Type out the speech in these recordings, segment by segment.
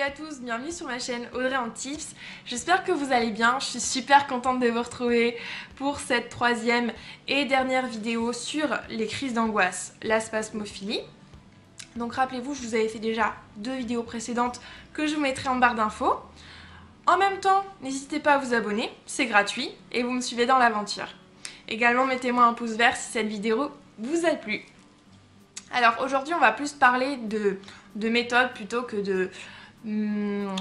à tous, bienvenue sur ma chaîne Audrey en Tips. J'espère que vous allez bien, je suis super contente de vous retrouver pour cette troisième et dernière vidéo sur les crises d'angoisse, la spasmophilie. Donc rappelez-vous, je vous avais fait déjà 2 vidéos précédentes que je vous mettrai en barre d'infos. En même temps, n'hésitez pas à vous abonner, c'est gratuit et vous me suivez dans l'aventure. Également, mettez-moi un pouce vert si cette vidéo vous a plu. Alors aujourd'hui, on va plus parler de méthodes plutôt que de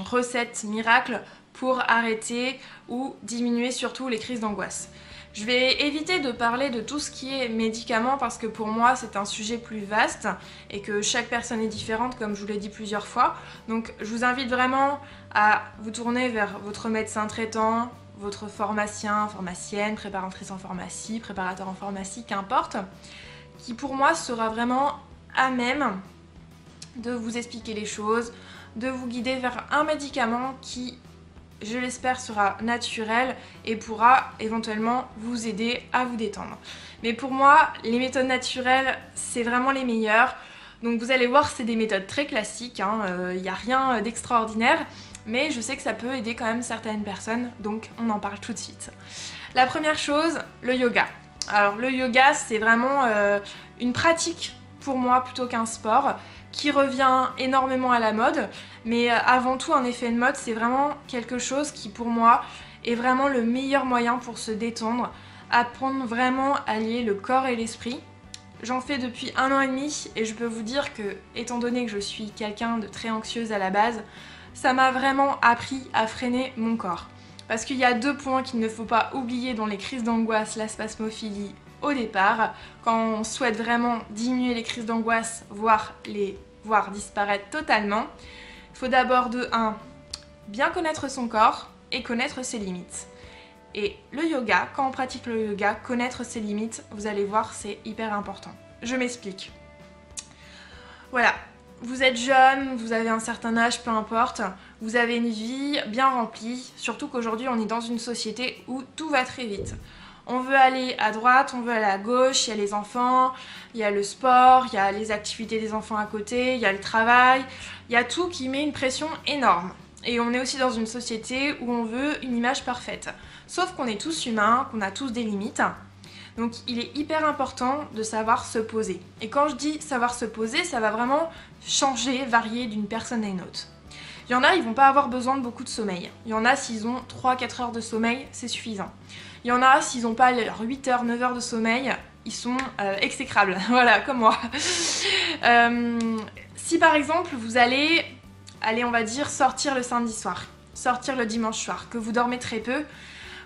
recettes miracles pour arrêter ou diminuer surtout les crises d'angoisse. Je vais éviter de parler de tout ce qui est médicaments parce que pour moi c'est un sujet plus vaste et que chaque personne est différente comme je vous l'ai dit plusieurs fois. Donc je vous invite vraiment à vous tourner vers votre médecin traitant, votre pharmacien, pharmacienne, préparatrice en pharmacie, préparateur en pharmacie, qu'importe, qui pour moi sera vraiment à même de vous expliquer les choses, de vous guider vers un médicament qui, je l'espère, sera naturel et pourra éventuellement vous aider à vous détendre. Mais pour moi, les méthodes naturelles, c'est vraiment les meilleures. Donc vous allez voir, c'est des méthodes très classiques, il n'y a rien d'extraordinaire, mais je sais que ça peut aider quand même certaines personnes, donc on en parle tout de suite. La première chose, le yoga. Alors le yoga, c'est vraiment une pratique pour moi plutôt qu'un sport qui revient énormément à la mode, mais avant tout un effet de mode, c'est vraiment quelque chose qui pour moi est vraiment le meilleur moyen pour se détendre, apprendre vraiment à lier le corps et l'esprit. J'en fais depuis 1 an et demi et je peux vous dire que, étant donné que je suis quelqu'un de très anxieuse à la base, ça m'a vraiment appris à freiner mon corps. Parce qu'il y a 2 points qu'il ne faut pas oublier dans les crises d'angoisse, la spasmophilie au départ, quand on souhaite vraiment diminuer les crises d'angoisse, voire disparaître totalement. Il faut d'abord de 1, bien connaître son corps et connaître ses limites. Et le yoga, quand on pratique le yoga, connaître ses limites, vous allez voir, c'est hyper important. Je m'explique. Voilà. Vous êtes jeune, vous avez un certain âge, peu importe, vous avez une vie bien remplie, surtout qu'aujourd'hui on est dans une société où tout va très vite. On veut aller à droite, on veut aller à gauche, il y a les enfants, il y a le sport, il y a les activités des enfants à côté, il y a le travail, il y a tout qui met une pression énorme. Et on est aussi dans une société où on veut une image parfaite. Sauf qu'on est tous humains, qu'on a tous des limites. Donc il est hyper important de savoir se poser. Et quand je dis savoir se poser, ça va vraiment changer, varier d'une personne à une autre. Il y en a, ils vont pas avoir besoin de beaucoup de sommeil. Il y en a, s'ils ont 3-4 heures de sommeil, c'est suffisant. Il y en a, s'ils n'ont pas leurs 8 heures, 9 heures de sommeil, ils sont exécrables. Voilà, comme moi. Si par exemple, vous allez, on va dire, sortir le samedi soir, sortir le dimanche soir, que vous dormez très peu,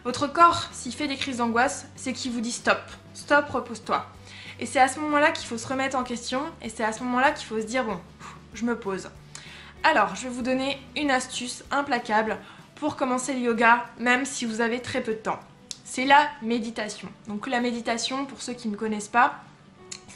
votre corps, s'il fait des crises d'angoisse, c'est qu'il vous dit stop. Stop, repose-toi. Et c'est à ce moment-là qu'il faut se remettre en question et c'est à ce moment-là qu'il faut se dire bon, je me pose. Alors, je vais vous donner une astuce implacable pour commencer le yoga, même si vous avez très peu de temps. C'est la méditation. Donc la méditation, pour ceux qui ne connaissent pas,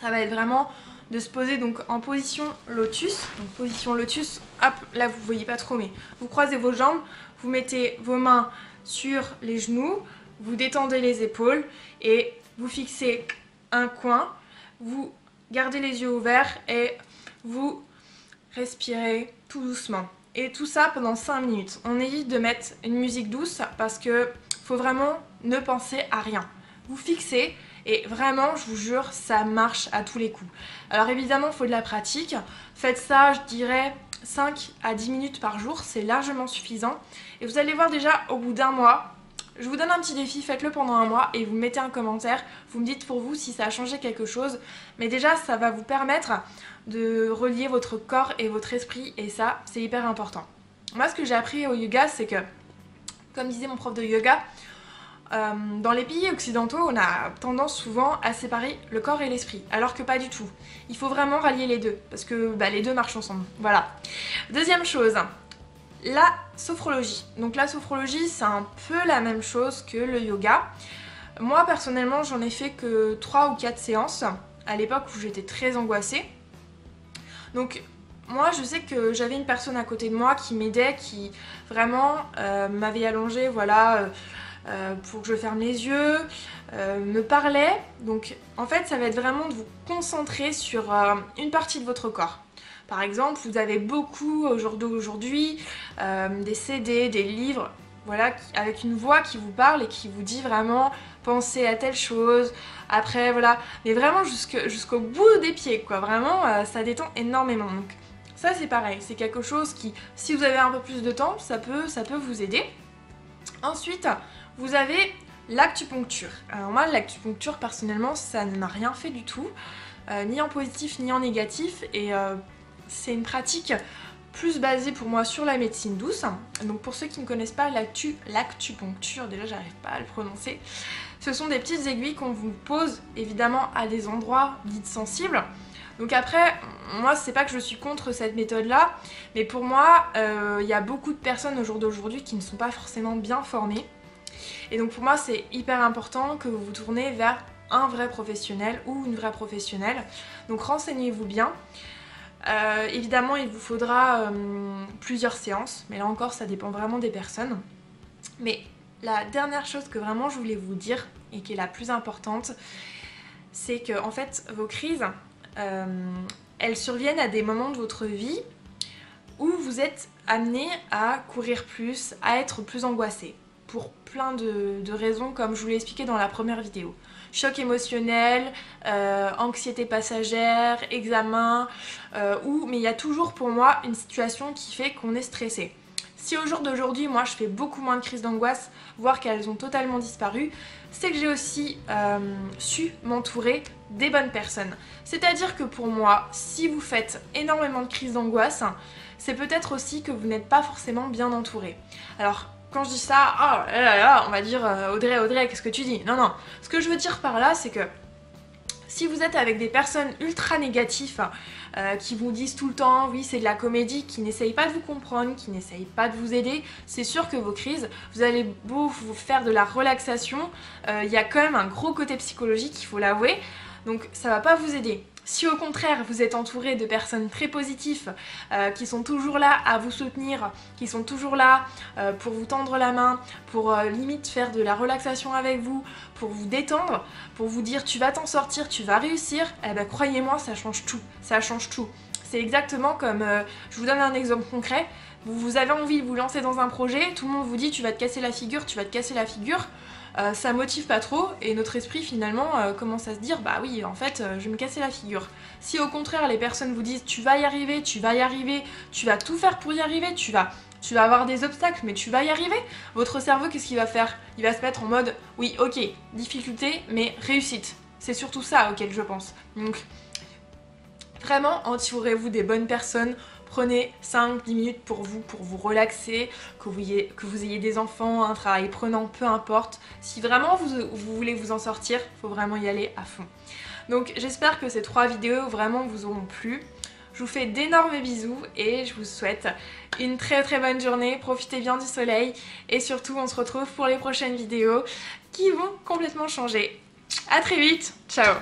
ça va être vraiment de se poser donc en position lotus. Donc position lotus, hop, là vous voyez pas trop, mais vous croisez vos jambes, vous mettez vos mains sur les genoux, vous détendez les épaules et vous fixez un coin, vous gardez les yeux ouverts et vous respirez tout doucement. Et tout ça pendant 5 minutes. On évite de mettre une musique douce parce que faut vraiment ne penser à rien. Vous fixez et vraiment, je vous jure, ça marche à tous les coups. Alors évidemment, il faut de la pratique. Faites ça, je dirais, 5 à 10 minutes par jour, c'est largement suffisant. Et vous allez voir déjà au bout d'1 mois, je vous donne un petit défi, faites-le pendant 1 mois et vous mettez un commentaire, vous me dites pour vous si ça a changé quelque chose. Mais déjà, ça va vous permettre de relier votre corps et votre esprit et ça, c'est hyper important. Moi, ce que j'ai appris au yoga, c'est que, comme disait mon prof de yoga, dans les pays occidentaux, on a tendance souvent à séparer le corps et l'esprit, alors que pas du tout. Il faut vraiment rallier les deux, parce que les deux marchent ensemble. Voilà. Deuxième chose, la sophrologie. Donc la sophrologie, c'est un peu la même chose que le yoga. Moi, personnellement, j'en ai fait que 3 ou 4 séances, à l'époque où j'étais très angoissée. Donc moi, je sais que j'avais une personne à côté de moi qui m'aidait, qui vraiment m'avait allongée, voilà, pour que je ferme les yeux, me parlait. Donc en fait, ça va être vraiment de vous concentrer sur une partie de votre corps. Par exemple, vous avez beaucoup au jour d'aujourd'hui des CD, des livres, voilà, avec une voix qui vous parle et qui vous dit vraiment pensez à telle chose, après voilà, mais vraiment jusqu'au bout des pieds quoi, vraiment ça détend énormément. Donc ça c'est pareil, c'est quelque chose qui, si vous avez un peu plus de temps, ça peut vous aider. Ensuite, vous avez l'acupuncture. Alors moi l'acupuncture personnellement ça ne m'a rien fait du tout, ni en positif ni en négatif, et c'est une pratique plus basée pour moi sur la médecine douce. Donc pour ceux qui ne connaissent pas l'acupuncture, déjà j'arrive pas à le prononcer, ce sont des petites aiguilles qu'on vous pose évidemment à des endroits dits sensibles. Donc après, moi c'est pas que je suis contre cette méthode là, mais pour moi il y a beaucoup de personnes au jour d'aujourd'hui qui ne sont pas forcément bien formées. Et donc pour moi c'est hyper important que vous vous tournez vers un vrai professionnel ou une vraie professionnelle. Donc renseignez-vous bien. Évidemment il vous faudra plusieurs séances, mais là encore ça dépend vraiment des personnes. Mais la dernière chose que vraiment je voulais vous dire, et qui est la plus importante, c'est que en fait vos crises, elles surviennent à des moments de votre vie où vous êtes amené à courir plus, à être plus angoissé, pour plein de raisons comme je vous l'ai expliqué dans la première vidéo. Choc émotionnel, anxiété passagère, examen, mais il y a toujours pour moi une situation qui fait qu'on est stressé. Si au jour d'aujourd'hui, moi je fais beaucoup moins de crises d'angoisse, voire qu'elles ont totalement disparu, c'est que j'ai aussi su m'entourer des bonnes personnes. C'est-à-dire que pour moi, si vous faites énormément de crises d'angoisse, c'est peut-être aussi que vous n'êtes pas forcément bien entouré. Alors, quand je dis ça, oh là là, on va dire Audrey, qu'est-ce que tu dis? Non, non. Ce que je veux dire par là, c'est que si vous êtes avec des personnes ultra négatives qui vous disent tout le temps oui c'est de la comédie, qui n'essayent pas de vous comprendre, qui n'essayent pas de vous aider, c'est sûr que vos crises, vous allez beau vous faire de la relaxation, il y a quand même un gros côté psychologique, il faut l'avouer, donc ça va pas vous aider. Si au contraire vous êtes entouré de personnes très positives qui sont toujours là à vous soutenir, qui sont toujours là pour vous tendre la main, pour limite faire de la relaxation avec vous, pour vous détendre, pour vous dire tu vas t'en sortir, tu vas réussir, eh ben croyez-moi ça change tout, ça change tout. C'est exactement comme, je vous donne un exemple concret, vous avez envie de vous lancer dans un projet, tout le monde vous dit tu vas te casser la figure, tu vas te casser la figure. Ça motive pas trop et notre esprit finalement commence à se dire bah oui en fait je vais me casser la figure. Si au contraire les personnes vous disent tu vas y arriver, tu vas tout faire pour y arriver, tu vas avoir des obstacles mais tu vas y arriver, votre cerveau qu'est-ce qu'il va faire? Il va se mettre en mode oui ok, difficulté mais réussite. C'est surtout ça auquel je pense. Donc vraiment entourez-vous des bonnes personnes. Prenez 5-10 minutes pour vous relaxer, que vous ayez des enfants, un travail prenant, peu importe. Si vraiment vous voulez vous en sortir, il faut vraiment y aller à fond. Donc j'espère que ces 3 vidéos vraiment vous auront plu. Je vous fais d'énormes bisous et je vous souhaite une très très bonne journée. Profitez bien du soleil et surtout on se retrouve pour les prochaines vidéos qui vont complètement changer. À très vite, ciao!